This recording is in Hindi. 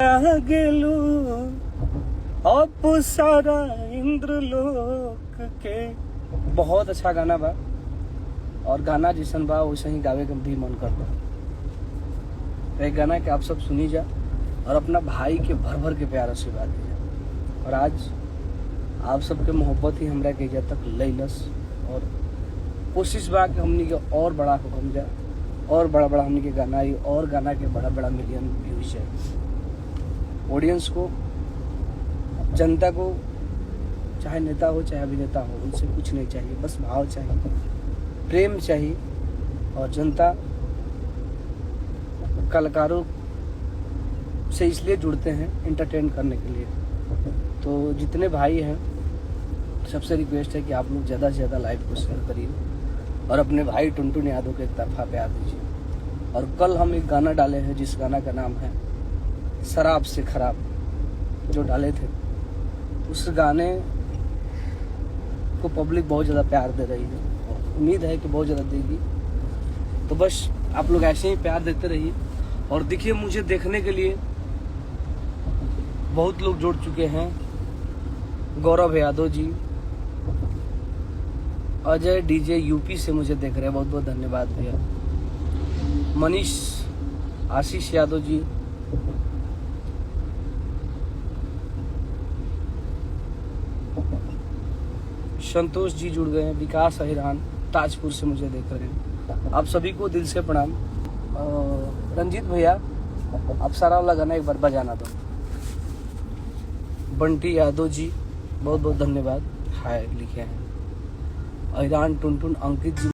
गेलू अब सारा इंद्रलोक के। बहुत अच्छा गाना बा और गाना जैसन बा वैसे ही गावे के भी मन करता। एक गाना के आप सब सुनी जा और अपना भाई के भर भर के प्यार आशीर्वाद दीजा। और आज आप सबके मोहब्बत ही हमरा के तक लैलस और कोशिश बा कि हमनी के और बड़ा हुक्म जा और बड़ा बड़ा हमनी के गाना आई और गाना के बड़ा बड़ा मिलियन व्यूज जाए। ऑडियंस को, जनता को, चाहे नेता हो चाहे अभिनेता हो, उनसे कुछ नहीं चाहिए, बस भाव चाहिए, प्रेम चाहिए। और जनता कलाकारों से इसलिए जुड़ते हैं एंटरटेन करने के लिए। तो जितने भाई हैं सबसे रिक्वेस्ट है कि आप लोग ज़्यादा से ज़्यादा लाइव को शेयर करिए और अपने भाई टुनटुन यादव के एक तरफा प्यार दीजिए। और कल हम एक गाना डाले हैं जिस गाना का नाम है शराब से खराब, जो डाले थे उस गाने को पब्लिक बहुत ज़्यादा प्यार दे रही है और उम्मीद है कि बहुत ज़्यादा देगी। तो बस आप लोग ऐसे ही प्यार देते रहिए। और देखिए, मुझे देखने के लिए बहुत लोग जुड़ चुके हैं। गौरव यादव जी, अजय डीजे यूपी से मुझे देख रहे हैं, बहुत बहुत धन्यवाद भैया। मनीष, आशीष यादव जी, संतोष जी जुड़ गए हैं। विकास अहिरान ताजपुर से मुझे देख रहे हैं। आप सभी को दिल से प्रणाम। रंजीत भैया, आप सारा वाला गाना एक बार बजाना दो। बंटी यादव जी, बहुत बहुत धन्यवाद, हाय लिखे हैं। अहिरान, टुनटुन, अंकित जी।